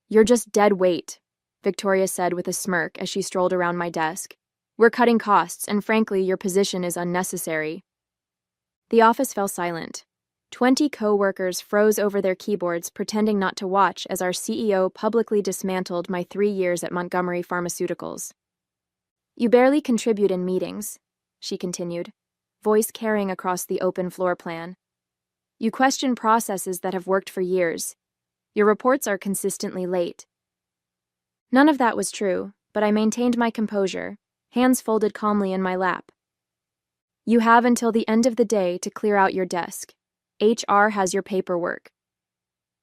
You're just dead weight, Victoria said with a smirk as she strolled around my desk. We're cutting costs, and frankly, your position is unnecessary. The office fell silent. 20 co-workers froze over their keyboards, pretending not to watch as our CEO publicly dismantled my 3 years at Montgomery Pharmaceuticals. You barely contribute in meetings, she continued, voice carrying across the open floor plan. You question processes that have worked for years. Your reports are consistently late. None of that was true, but I maintained my composure, hands folded calmly in my lap. You have until the end of the day to clear out your desk. HR has your paperwork.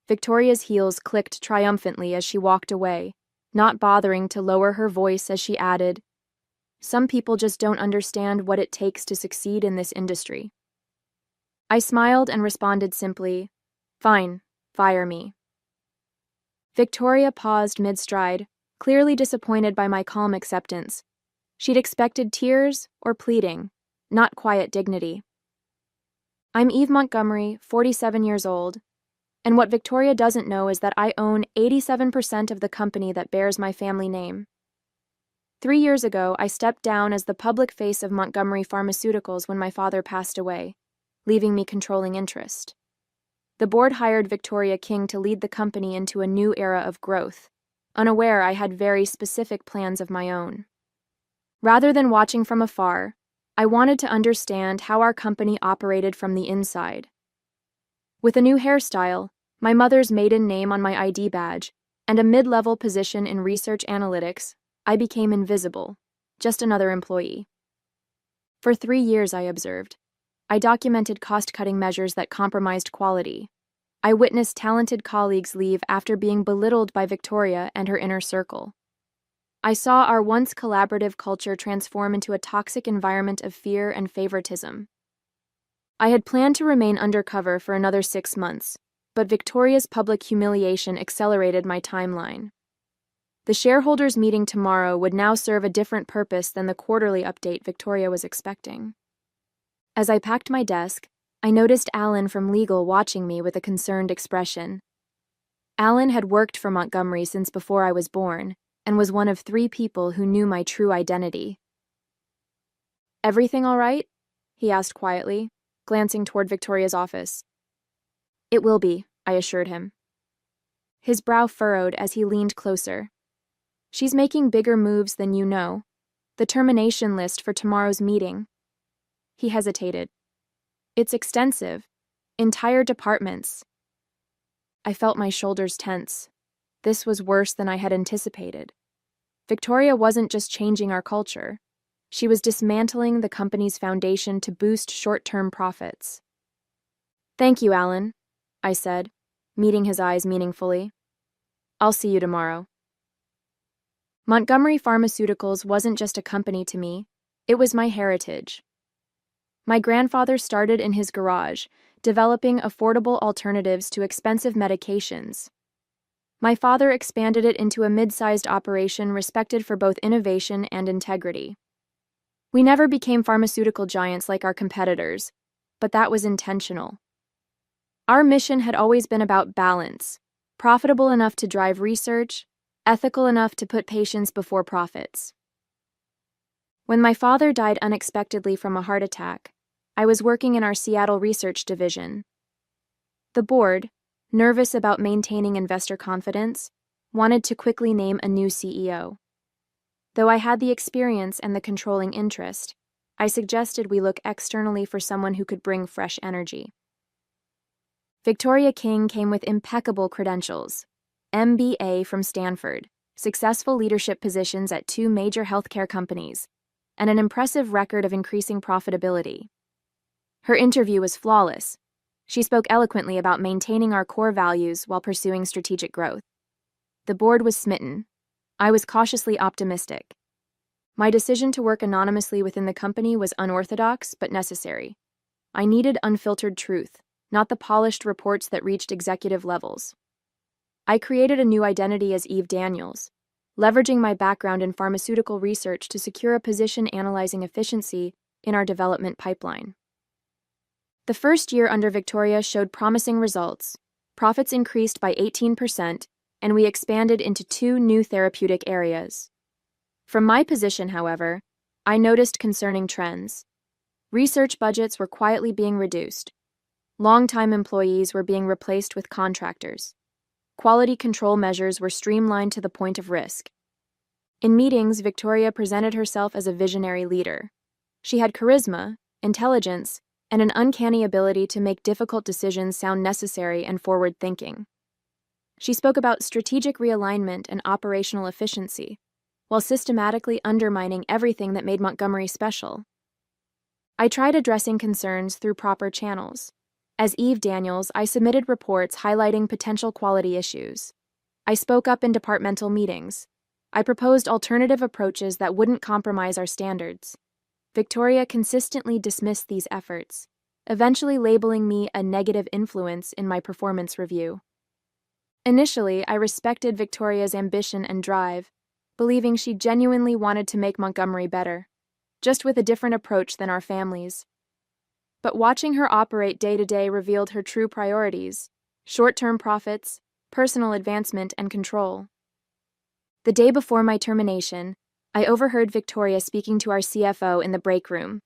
Victoria's heels clicked triumphantly as she walked away, not bothering to lower her voice as she added, Some people just don't understand what it takes to succeed in this industry. I smiled and responded simply, Fine, fire me. Victoria paused mid-stride, clearly disappointed by my calm acceptance. She'd expected tears or pleading, not quiet dignity. I'm Eve Montgomery, 47 years old, and what Victoria doesn't know is that I own 87% of the company that bears my family name. 3 years ago, I stepped down as the public face of Montgomery Pharmaceuticals when my father passed away, leaving me controlling interest. The board hired Victoria King to lead the company into a new era of growth, unaware I had very specific plans of my own. Rather than watching from afar, I wanted to understand how our company operated from the inside. With a new hairstyle, my mother's maiden name on my ID badge, and a mid-level position in research analytics, I became invisible, just another employee. For 3 years, I observed. I documented cost-cutting measures that compromised quality. I witnessed talented colleagues leave after being belittled by Victoria and her inner circle. I saw our once collaborative culture transform into a toxic environment of fear and favoritism. I had planned to remain undercover for another 6 months, but Victoria's public humiliation accelerated my timeline. The shareholders' meeting tomorrow would now serve a different purpose than the quarterly update Victoria was expecting. As I packed my desk, I noticed Alan from legal watching me with a concerned expression. Alan had worked for Montgomery since before I was born, and was one of 3 people who knew my true identity. Everything all right? He asked quietly, glancing toward Victoria's office. It will be, I assured him. His brow furrowed as he leaned closer. She's making bigger moves than you know. The termination list for tomorrow's meeting. He hesitated. It's extensive. Entire departments. I felt my shoulders tense. This was worse than I had anticipated. Victoria wasn't just changing our culture. She was dismantling the company's foundation to boost short-term profits. Thank you, Alan, I said, meeting his eyes meaningfully. I'll see you tomorrow. Montgomery Pharmaceuticals wasn't just a company to me, it was my heritage. My grandfather started in his garage, developing affordable alternatives to expensive medications. My father expanded it into a mid-sized operation respected for both innovation and integrity. We never became pharmaceutical giants like our competitors, but that was intentional. Our mission had always been about balance, profitable enough to drive research, ethical enough to put patients before profits. When my father died unexpectedly from a heart attack, I was working in our Seattle research division. The board, nervous about maintaining investor confidence, wanted to quickly name a new CEO. Though I had the experience and the controlling interest, I suggested we look externally for someone who could bring fresh energy. Victoria King came with impeccable credentials, MBA from Stanford, successful leadership positions at 2 major healthcare companies, and an impressive record of increasing profitability. Her interview was flawless. She spoke eloquently about maintaining our core values while pursuing strategic growth. The board was smitten. I was cautiously optimistic. My decision to work anonymously within the company was unorthodox but necessary. I needed unfiltered truth, not the polished reports that reached executive levels. I created a new identity as Eve Daniels, leveraging my background in pharmaceutical research to secure a position analyzing efficiency in our development pipeline. The first year under Victoria showed promising results. Profits increased by 18%, and we expanded into 2 new therapeutic areas. From my position, however, I noticed concerning trends. Research budgets were quietly being reduced. Long-time employees were being replaced with contractors. Quality control measures were streamlined to the point of risk. In meetings, Victoria presented herself as a visionary leader. She had charisma, intelligence, and an uncanny ability to make difficult decisions sound necessary and forward-thinking. She spoke about strategic realignment and operational efficiency, while systematically undermining everything that made Montgomery special. I tried addressing concerns through proper channels. As Eve Daniels, I submitted reports highlighting potential quality issues. I spoke up in departmental meetings. I proposed alternative approaches that wouldn't compromise our standards. Victoria consistently dismissed these efforts, eventually labeling me a negative influence in my performance review. Initially, I respected Victoria's ambition and drive, believing she genuinely wanted to make Montgomery better, just with a different approach than our families. But watching her operate day-to-day revealed her true priorities: short-term profits, personal advancement, and control. The day before my termination, I overheard Victoria speaking to our CFO in the break room.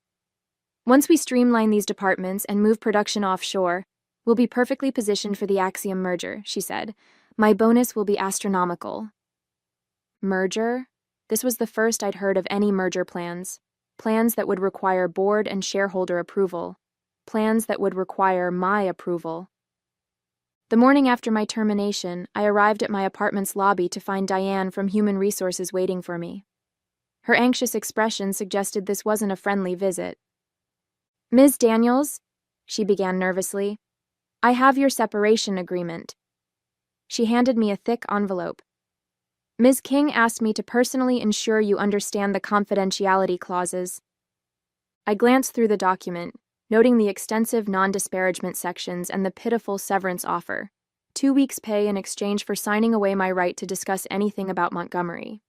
"Once we streamline these departments and move production offshore, we'll be perfectly positioned for the Axiom merger," she said. "My bonus will be astronomical." Merger? This was the first I'd heard of any merger plans that would require board and shareholder approval, plans that would require my approval. The morning after my termination, I arrived at my apartment's lobby to find Diane from Human Resources waiting for me. Her anxious expression suggested this wasn't a friendly visit. "Ms. Daniels," she began nervously, "I have your separation agreement." She handed me a thick envelope. "Ms. King asked me to personally ensure you understand the confidentiality clauses." I glanced through the document, noting the extensive non-disparagement sections and the pitiful severance offer: 2 weeks' pay in exchange for signing away my right to discuss anything about Montgomery.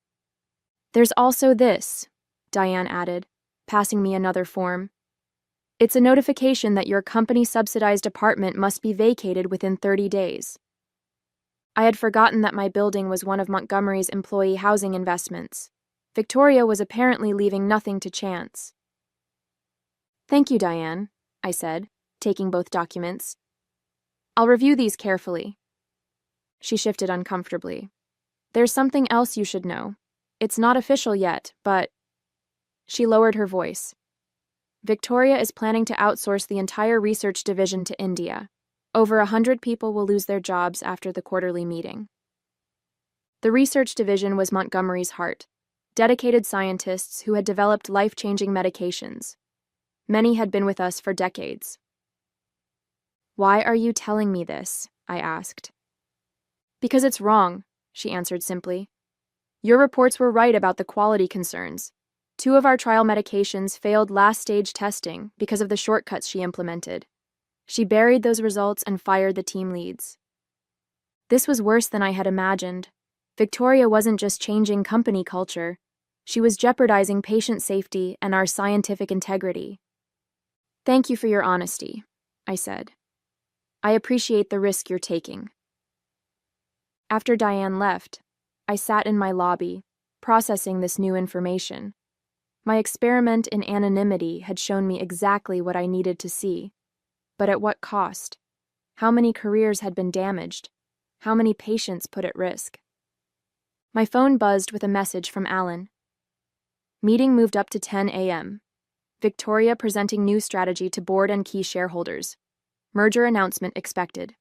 "There's also this," Diane added, passing me another form. "It's a notification that your company-subsidized apartment must be vacated within 30 days. I had forgotten that my building was one of Montgomery's employee housing investments. Victoria was apparently leaving nothing to chance. "Thank you, Diane," I said, taking both documents. "I'll review these carefully." She shifted uncomfortably. "There's something else you should know. It's not official yet, but—" She lowered her voice. "Victoria is planning to outsource the entire research division to India. Over 100 people will lose their jobs after the quarterly meeting." The research division was Montgomery's heart, dedicated scientists who had developed life-changing medications. Many had been with us for decades. "Why are you telling me this?" I asked. "Because it's wrong," she answered simply. "Your reports were right about the quality concerns. 2 of our trial medications failed last-stage testing because of the shortcuts she implemented. She buried those results and fired the team leads." This was worse than I had imagined. Victoria wasn't just changing company culture. She was jeopardizing patient safety and our scientific integrity. "Thank you for your honesty," I said. "I appreciate the risk you're taking." After Diane left, I sat in my lobby, processing this new information. My experiment in anonymity had shown me exactly what I needed to see. But at what cost? How many careers had been damaged? How many patients put at risk? My phone buzzed with a message from Alan. Meeting moved up to 10 a.m. Victoria presenting new strategy to board and key shareholders. Merger announcement expected.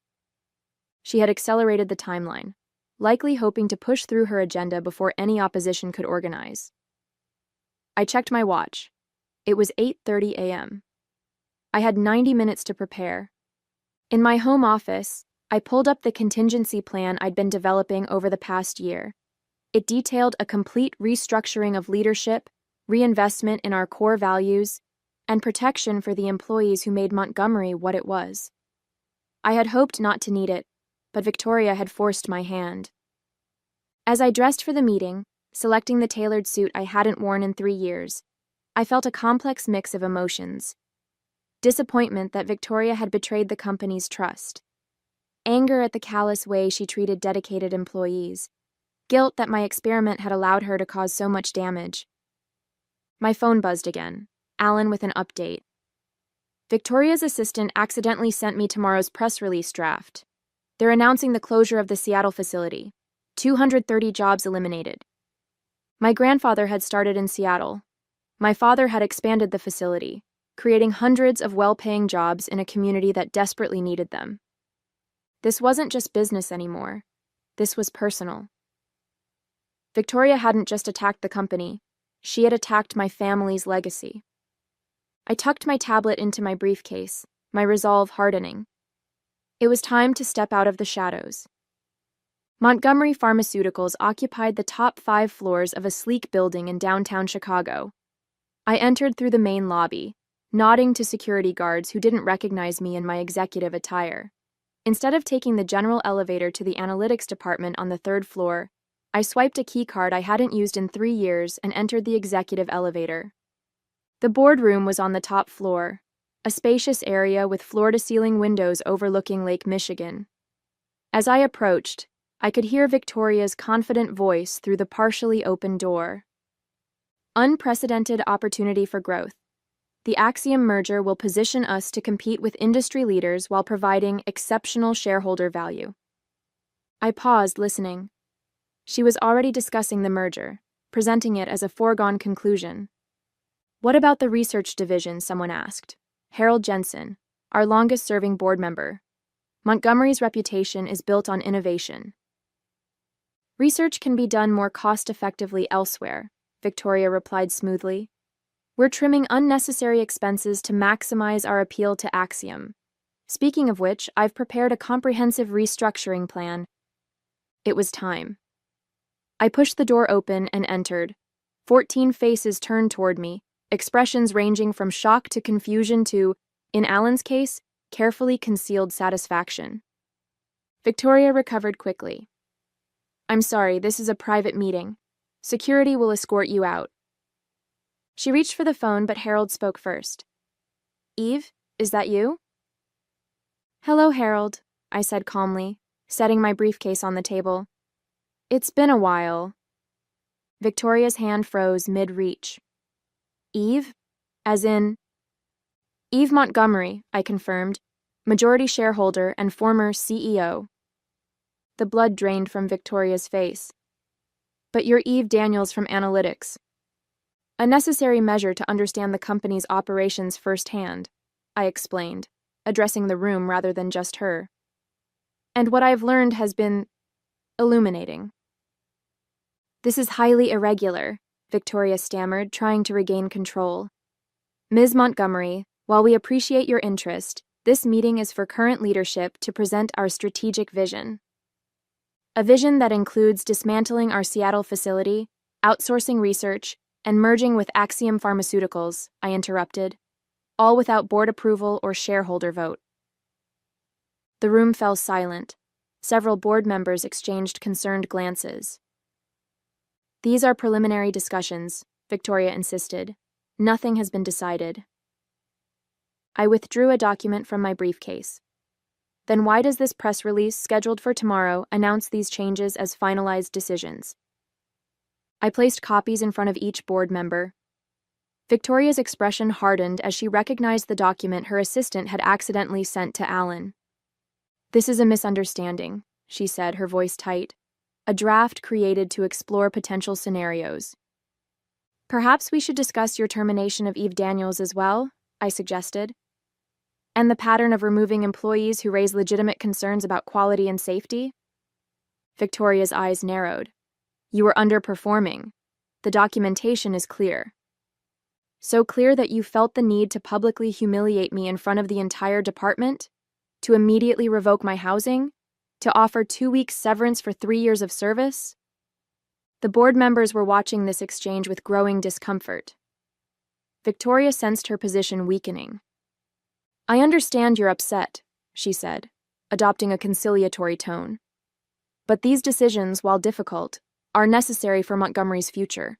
She had accelerated the timeline, likely hoping to push through her agenda before any opposition could organize. I checked my watch. It was 8:30 a.m. I had 90 minutes to prepare. In my home office, I pulled up the contingency plan I'd been developing over the past year. It detailed a complete restructuring of leadership, reinvestment in our core values, and protection for the employees who made Montgomery what it was. I had hoped not to need it, but Victoria had forced my hand. As I dressed for the meeting, selecting the tailored suit I hadn't worn in 3 years, I felt a complex mix of emotions. Disappointment that Victoria had betrayed the company's trust. anger at the callous way she treated dedicated employees, guilt that my experiment had allowed her to cause so much damage. My phone buzzed again, Alan with an update. Victoria's assistant accidentally sent me tomorrow's press release draft. They're announcing the closure of the Seattle facility. 230 jobs eliminated. My grandfather had started in Seattle. My father had expanded the facility, creating hundreds of well-paying jobs in a community that desperately needed them. This wasn't just business anymore. This was personal. Victoria hadn't just attacked the company. She had attacked my family's legacy. I tucked my tablet into my briefcase, my resolve hardening. It was time to step out of the shadows. Montgomery Pharmaceuticals occupied the top 5 floors of a sleek building in downtown Chicago. I entered through the main lobby, nodding to security guards who didn't recognize me in my executive attire. Instead of taking the general elevator to the analytics department on the 3rd floor, I swiped a keycard I hadn't used in 3 years and entered the executive elevator. The boardroom was on the top floor, a spacious area with floor-to-ceiling windows overlooking Lake Michigan. As I approached, I could hear Victoria's confident voice through the partially open door. Unprecedented opportunity for growth. The Axiom merger will position us to compete with industry leaders while providing exceptional shareholder value. I paused, listening. She was already discussing the merger, presenting it as a foregone conclusion. What about the research division, someone asked. Harold Jensen, our longest-serving board member. Montgomery's reputation is built on innovation. Research can be done more cost-effectively elsewhere, Victoria replied smoothly. We're trimming unnecessary expenses to maximize our appeal to Axiom. Speaking of which, I've prepared a comprehensive restructuring plan. It was time. I pushed the door open and entered. 14 faces turned toward me, expressions ranging from shock to confusion to, in Alan's case, carefully concealed satisfaction. Victoria recovered quickly. I'm sorry, this is a private meeting. Security will escort you out. She reached for the phone, but Harold spoke first. Eve, is that you? Hello, Harold, I said calmly, setting my briefcase on the table. It's been a while. Victoria's hand froze mid-reach. Eve? As in? Eve Montgomery, I confirmed, majority shareholder and former CEO. The blood drained from Victoria's face. But you're Eve Daniels from Analytics. A necessary measure to understand the company's operations firsthand, I explained, addressing the room rather than just her. And what I've learned has been illuminating. This is highly irregular, Victoria stammered, trying to regain control. Ms. Montgomery, while we appreciate your interest, this meeting is for current leadership to present our strategic vision. A vision that includes dismantling our Seattle facility, outsourcing research, and merging with Axiom Pharmaceuticals, I interrupted, all without board approval or shareholder vote. The room fell silent. Several board members exchanged concerned glances. These are preliminary discussions, Victoria insisted. Nothing has been decided. I withdrew a document from my briefcase. Then why does this press release, scheduled for tomorrow, announce these changes as finalized decisions? I placed copies in front of each board member. Victoria's expression hardened as she recognized the document her assistant had accidentally sent to Alan. This is a misunderstanding, she said, her voice tight. A draft created to explore potential scenarios. Perhaps we should discuss your termination of Eve Daniels as well, I suggested. And the pattern of removing employees who raise legitimate concerns about quality and safety? Victoria's eyes narrowed. You were underperforming. The documentation is clear. So clear that you felt the need to publicly humiliate me in front of the entire department? To immediately revoke my housing? To offer 2 weeks severance for 3 years of service? The board members were watching this exchange with growing discomfort. Victoria sensed her position weakening. I understand you're upset, she said, adopting a conciliatory tone. But these decisions, while difficult, are necessary for Montgomery's future.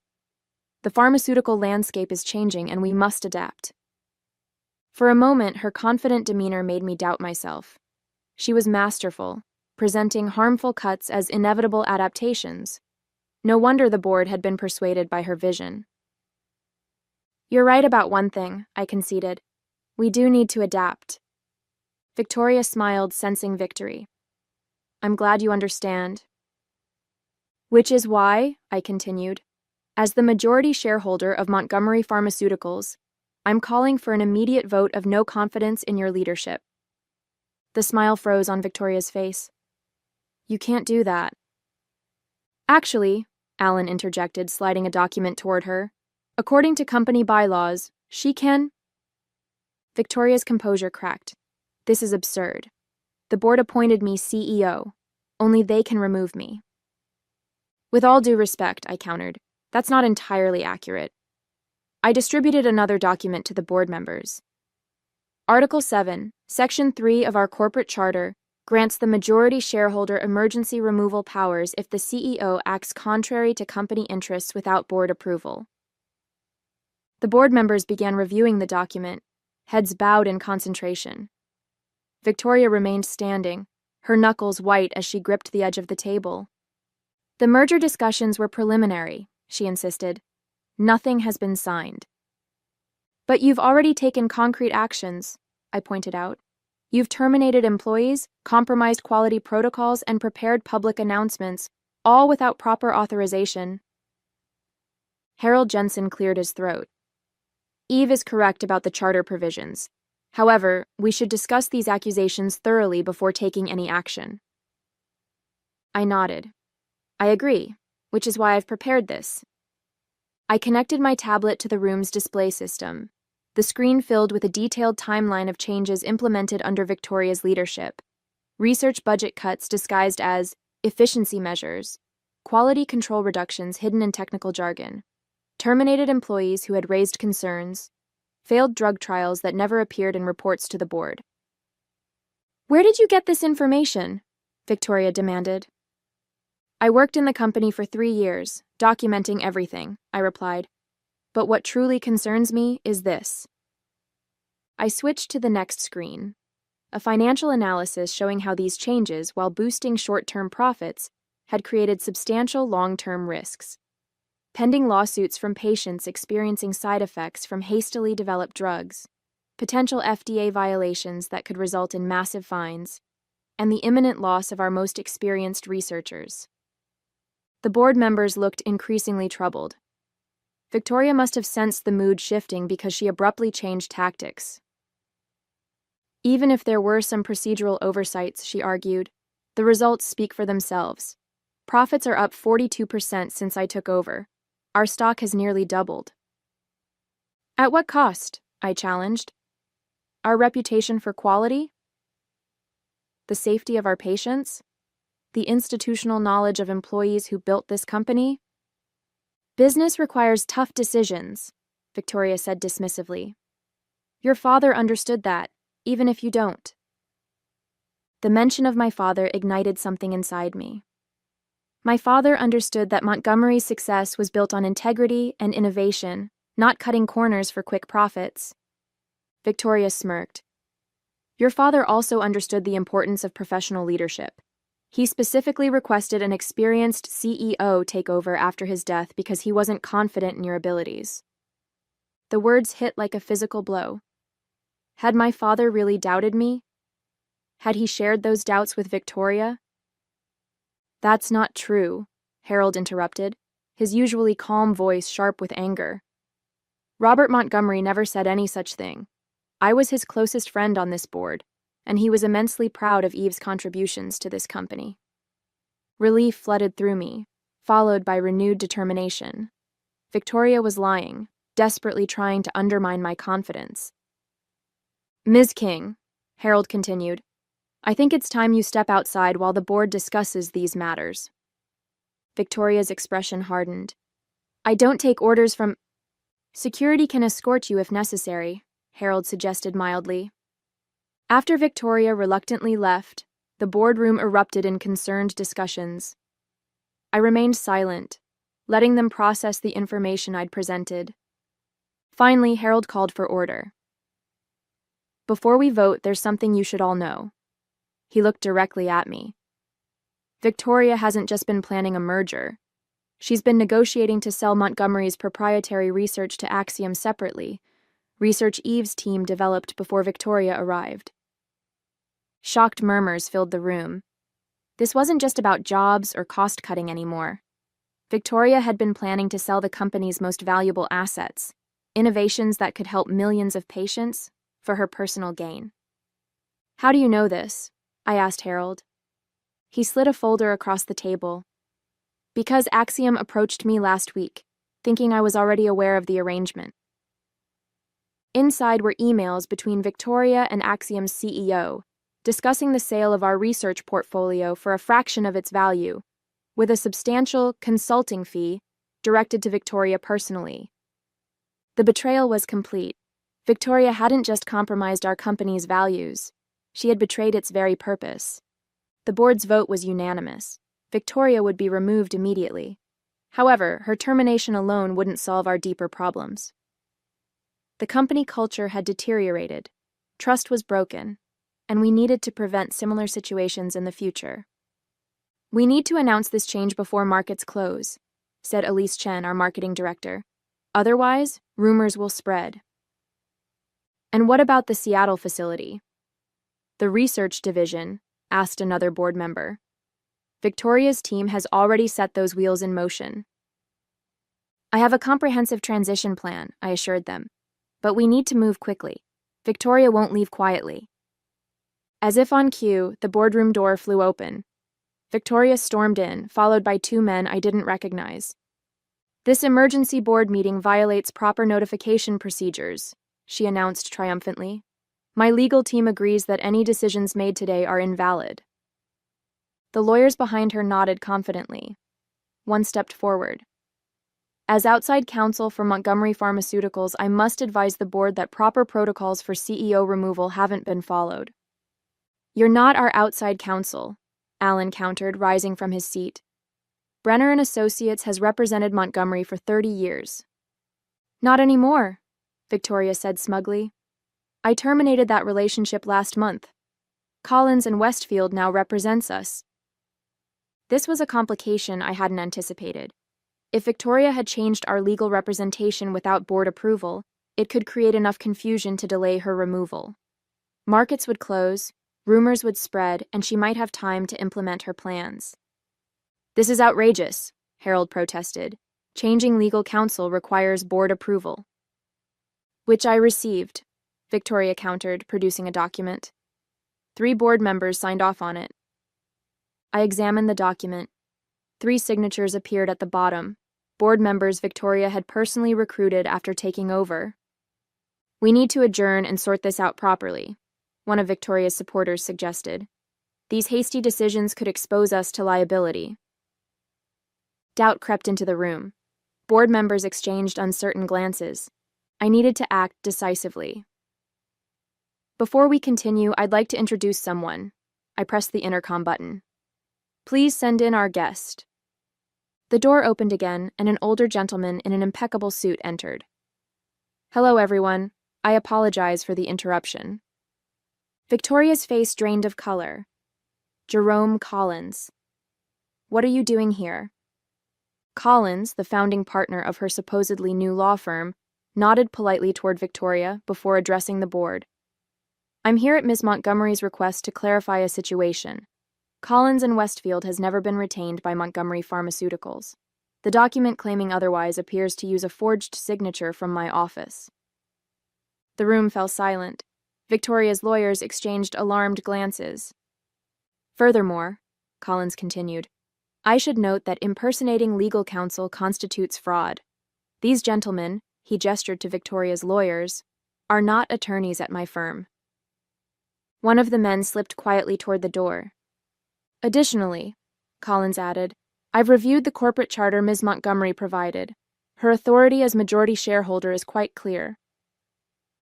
The pharmaceutical landscape is changing and we must adapt. For a moment, her confident demeanor made me doubt myself. She was masterful, presenting harmful cuts as inevitable adaptations. No wonder the board had been persuaded by her vision. "You're right about one thing," I conceded. "We do need to adapt." Victoria smiled, sensing victory. "I'm glad you understand." "Which is why," I continued, "as the majority shareholder of Montgomery Pharmaceuticals, I'm calling for an immediate vote of no confidence in your leadership." The smile froze on Victoria's face. "You can't do that." "Actually," Alan interjected, sliding a document toward her, "according to company bylaws, she can—" Victoria's composure cracked. "This is absurd. The board appointed me CEO. Only they can remove me." "With all due respect," I countered, "that's not entirely accurate." I distributed another document to the board members. Article 7, Section 3 of our corporate charter grants the majority shareholder emergency removal powers if the CEO acts contrary to company interests without board approval. The board members began reviewing the document, heads bowed in concentration. Victoria remained standing, her knuckles white as she gripped the edge of the table. "The merger discussions were preliminary," she insisted. "Nothing has been signed." "But you've already taken concrete actions," I pointed out. "You've terminated employees, compromised quality protocols, and prepared public announcements, all without proper authorization." Harold Jensen cleared his throat. "Eve is correct about the charter provisions. However, we should discuss these accusations thoroughly before taking any action." I nodded. "I agree, which is why I've prepared this." I connected my tablet to the room's display system. The screen filled with a detailed timeline of changes implemented under Victoria's leadership. Research budget cuts disguised as efficiency measures, quality control reductions hidden in technical jargon, terminated employees who had raised concerns, failed drug trials that never appeared in reports to the board. "Where did you get this information?" Victoria demanded. "I worked in the company for 3 years, documenting everything," I replied. "But what truly concerns me is this." I switched to the next screen. A financial analysis showing how these changes, while boosting short-term profits, had created substantial long-term risks. Pending lawsuits from patients experiencing side effects from hastily developed drugs, potential FDA violations that could result in massive fines, and the imminent loss of our most experienced researchers. The board members looked increasingly troubled. Victoria must have sensed the mood shifting because she abruptly changed tactics. Even if there were some procedural oversights, she argued, the results speak for themselves. Profits are up 42% since I took over. Our stock has nearly doubled. "At what cost?" I challenged. "Our reputation for quality? The safety of our patients? The institutional knowledge of employees who built this company?" "Business requires tough decisions," Victoria said dismissively. "Your father understood that, even if you don't." The mention of my father ignited something inside me. My father understood that Montgomery's success was built on integrity and innovation, not cutting corners for quick profits. Victoria smirked. "Your father also understood the importance of professional leadership. He specifically requested an experienced CEO take over after his death because he wasn't confident in your abilities." The words hit like a physical blow. Had my father really doubted me? Had he shared those doubts with Victoria? "That's not true," Harold interrupted, his usually calm voice sharp with anger. "Robert Montgomery never said any such thing. I was his closest friend on this board, and he was immensely proud of Eve's contributions to this company." Relief flooded through me, followed by renewed determination. Victoria was lying, desperately trying to undermine my confidence. "Ms. King," Harold continued, "I think it's time you step outside while the board discusses these matters." Victoria's expression hardened. "I don't take orders from—" "Security can escort you if necessary," Harold suggested mildly. After Victoria reluctantly left, the boardroom erupted in concerned discussions. I remained silent, letting them process the information I'd presented. Finally, Harold called for order. "Before we vote, there's something you should all know." He looked directly at me. Victoria hasn't just been planning a merger. She's been negotiating to sell Montgomery's proprietary research to Axiom separately, research Eve's team developed before Victoria arrived. Shocked murmurs filled the room. This wasn't just about jobs or cost-cutting anymore. Victoria had been planning to sell the company's most valuable assets, innovations that could help millions of patients, for her personal gain. "How do you know this?" I asked Harold. He slid a folder across the table. "Because Axiom approached me last week, thinking I was already aware of the arrangement." Inside were emails between Victoria and Axiom's CEO, discussing the sale of our research portfolio for a fraction of its value, with a substantial consulting fee directed to Victoria personally. The betrayal was complete. Victoria hadn't just compromised our company's values, she had betrayed its very purpose. The board's vote was unanimous. Victoria would be removed immediately. However, her termination alone wouldn't solve our deeper problems. The company culture had deteriorated, trust was broken, and we needed to prevent similar situations in the future. "We need to announce this change before markets close," said Elise Chen, our marketing director. "Otherwise, rumors will spread." "And what about the Seattle facility?" "The research division," asked another board member. "Victoria's team has already set those wheels in motion." "I have a comprehensive transition plan," I assured them. "But we need to move quickly. Victoria won't leave quietly." As if on cue, the boardroom door flew open. Victoria stormed in, followed by two men I didn't recognize. "This emergency board meeting violates proper notification procedures," she announced triumphantly. "My legal team agrees that any decisions made today are invalid." The lawyers behind her nodded confidently. One stepped forward. "As outside counsel for Montgomery Pharmaceuticals, I must advise the board that proper protocols for CEO removal haven't been followed." "You're not our outside counsel," Allen countered, rising from his seat. "Brenner and Associates has represented Montgomery for 30 years. "Not anymore," Victoria said smugly. "I terminated that relationship last month. Collins and Westfield now represents us." This was a complication I hadn't anticipated. If Victoria had changed our legal representation without board approval, it could create enough confusion to delay her removal. Markets would close, rumors would spread, and she might have time to implement her plans. "This is outrageous," Harold protested. "Changing legal counsel requires board approval." "Which I received," Victoria countered, producing a document. 3 board members signed off on it. I examined the document. 3 signatures appeared at the bottom, board members Victoria had personally recruited after taking over. "We need to adjourn and sort this out properly," one of Victoria's supporters suggested. "These hasty decisions could expose us to liability." Doubt crept into the room. Board members exchanged uncertain glances. I needed to act decisively. "Before we continue, I'd like to introduce someone." I pressed the intercom button. "Please send in our guest." The door opened again, and an older gentleman in an impeccable suit entered. "Hello, everyone. I apologize for the interruption." Victoria's face drained of color. "Jerome Collins. What are you doing here?" Collins, the founding partner of her supposedly new law firm, nodded politely toward Victoria before addressing the board. "I'm here at Ms. Montgomery's request to clarify a situation. Collins and Westfield has never been retained by Montgomery Pharmaceuticals. The document claiming otherwise appears to use a forged signature from my office." The room fell silent. Victoria's lawyers exchanged alarmed glances. "Furthermore," Collins continued, "I should note that impersonating legal counsel constitutes fraud. These gentlemen," he gestured to Victoria's lawyers, "are not attorneys at my firm." One of the men slipped quietly toward the door. "Additionally," Collins added, "I've reviewed the corporate charter Ms. Montgomery provided. Her authority as majority shareholder is quite clear."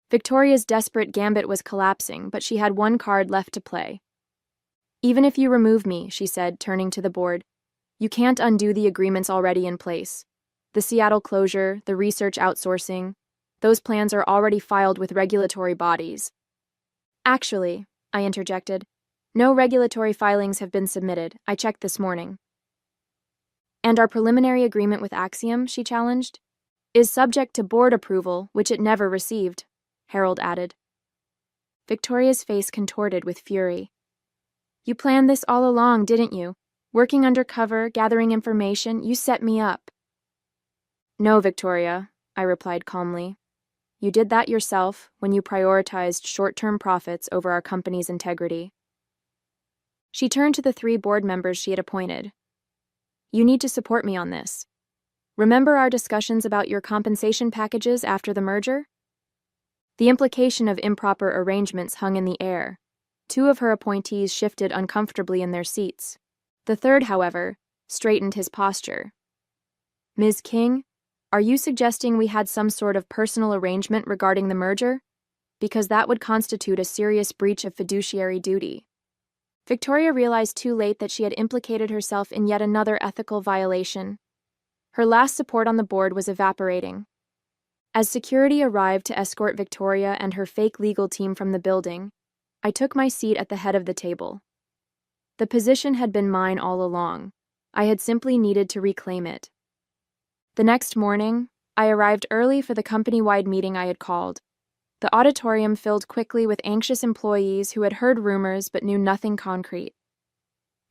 Victoria's desperate gambit was collapsing, but she had one card left to play. "Even if you remove me," she said, turning to the board, "you can't undo the agreements already in place. The Seattle closure, the research outsourcing, those plans are already filed with regulatory bodies." "Actually," I interjected, No regulatory filings have been submitted. I checked this morning. And our preliminary agreement with Axiom, she challenged, is subject to board approval, which it never received, Harold added. Victoria's face contorted with fury. You planned this all along, didn't you? Working undercover, gathering information, you set me up. No, Victoria, I replied calmly. You did that yourself when you prioritized short-term profits over our company's integrity. She turned to the 3 board members she had appointed. You need to support me on this. Remember our discussions about your compensation packages after the merger? The implication of improper arrangements hung in the air. 2 of her appointees shifted uncomfortably in their seats. The third, however, straightened his posture. Ms. King, are you suggesting we had some sort of personal arrangement regarding the merger? Because that would constitute a serious breach of fiduciary duty. Victoria realized too late that she had implicated herself in yet another ethical violation. Her last support on the board was evaporating. As security arrived to escort Victoria and her fake legal team from the building, I took my seat at the head of the table. The position had been mine all along. I had simply needed to reclaim it. The next morning, I arrived early for the company-wide meeting I had called. The auditorium filled quickly with anxious employees who had heard rumors but knew nothing concrete.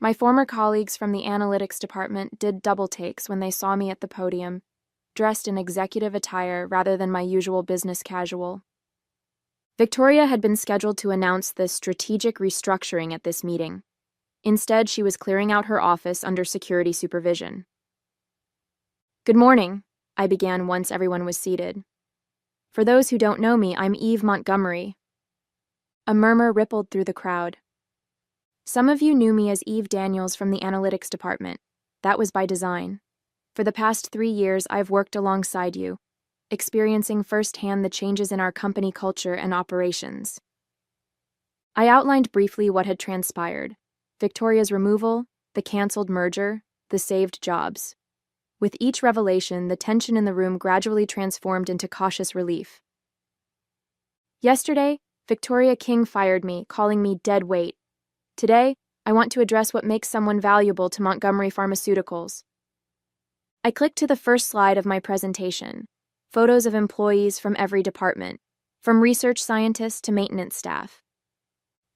My former colleagues from the analytics department did double takes when they saw me at the podium, dressed in executive attire rather than my usual business casual. Victoria had been scheduled to announce the strategic restructuring at this meeting. Instead, she was clearing out her office under security supervision. Good morning, I began once everyone was seated. For those who don't know me, I'm Eve Montgomery. A murmur rippled through the crowd. Some of you knew me as Eve Daniels from the analytics department. That was by design. For the past 3 years, I've worked alongside you, experiencing firsthand the changes in our company culture and operations. I outlined briefly what had transpired: Victoria's removal, the canceled merger, the saved jobs. With each revelation, the tension in the room gradually transformed into cautious relief. Yesterday, Victoria King fired me, calling me dead weight. Today, I want to address what makes someone valuable to Montgomery Pharmaceuticals. I clicked to the first slide of my presentation. Photos of employees from every department, from research scientists to maintenance staff.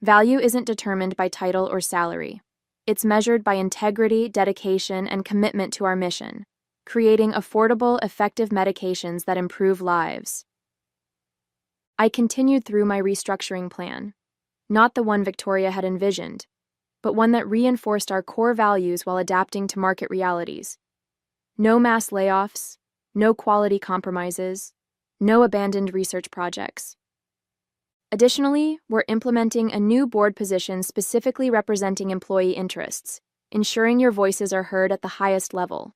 Value isn't determined by title or salary. It's measured by integrity, dedication, and commitment to our mission, creating affordable, effective medications that improve lives. I continued through my restructuring plan, not the one Victoria had envisioned, but one that reinforced our core values while adapting to market realities. No mass layoffs, no quality compromises, no abandoned research projects. Additionally, we're implementing a new board position specifically representing employee interests, ensuring your voices are heard at the highest level.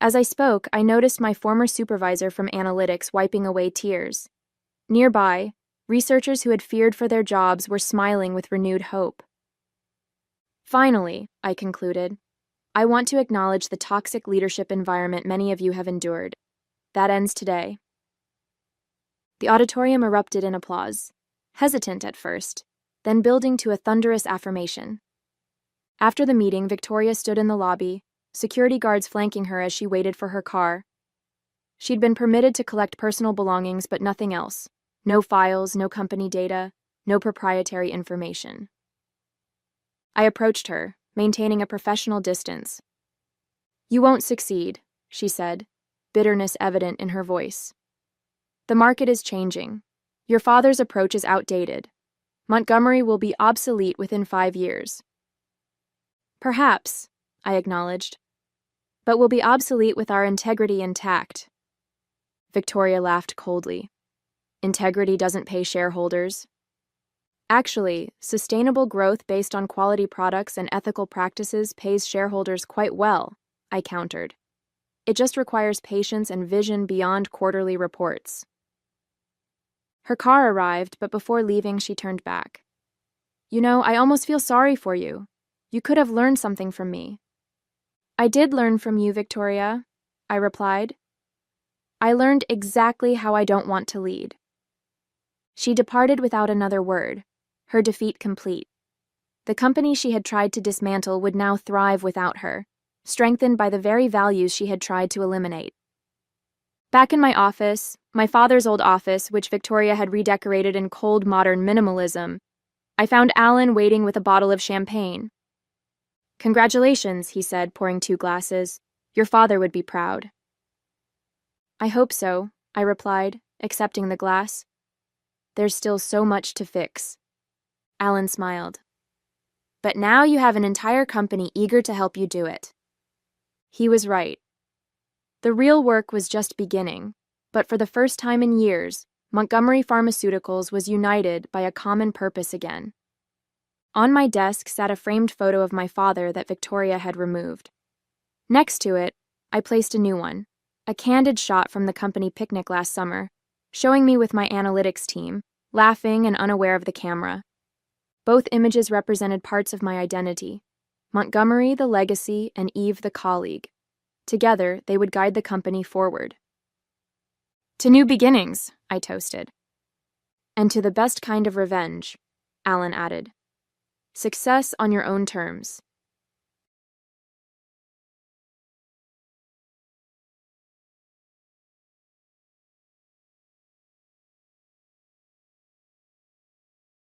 As I spoke, I noticed my former supervisor from analytics wiping away tears. Nearby, researchers who had feared for their jobs were smiling with renewed hope. Finally, I concluded, I want to acknowledge the toxic leadership environment many of you have endured. That ends today. The auditorium erupted in applause, hesitant at first, then building to a thunderous affirmation. After the meeting, Victoria stood in the lobby, security guards flanking her as she waited for her car. She'd been permitted to collect personal belongings, but nothing else. No files, no company data, no proprietary information. I approached her, maintaining a professional distance. You won't succeed, she said, bitterness evident in her voice. The market is changing. Your father's approach is outdated. Montgomery will be obsolete within 5 years. Perhaps, I acknowledged, but will be obsolete with our integrity intact. Victoria laughed coldly. Integrity doesn't pay shareholders. Actually, sustainable growth based on quality products and ethical practices pays shareholders quite well, I countered. It just requires patience and vision beyond quarterly reports. Her car arrived, but before leaving, she turned back. You know, I almost feel sorry for you. You could have learned something from me. I did learn from you, Victoria, I replied. I learned exactly how I don't want to lead. She departed without another word, her defeat complete. The company she had tried to dismantle would now thrive without her, strengthened by the very values she had tried to eliminate. Back in my office, my father's old office, which Victoria had redecorated in cold modern minimalism, I found Alan waiting with a bottle of champagne. "Congratulations," he said, pouring 2 glasses. "Your father would be proud." "I hope so," I replied, accepting the glass. "There's still so much to fix." Alan smiled. "But now you have an entire company eager to help you do it." He was right. The real work was just beginning, but for the first time in years, Montgomery Pharmaceuticals was united by a common purpose again. On my desk sat a framed photo of my father that Victoria had removed. Next to it, I placed a new one, a candid shot from the company picnic last summer, showing me with my analytics team, laughing and unaware of the camera. Both images represented parts of my identity: Montgomery the legacy and Eve the colleague. Together, they would guide the company forward. "To new beginnings," I toasted. "And to the best kind of revenge," Alan added. "Success on your own terms."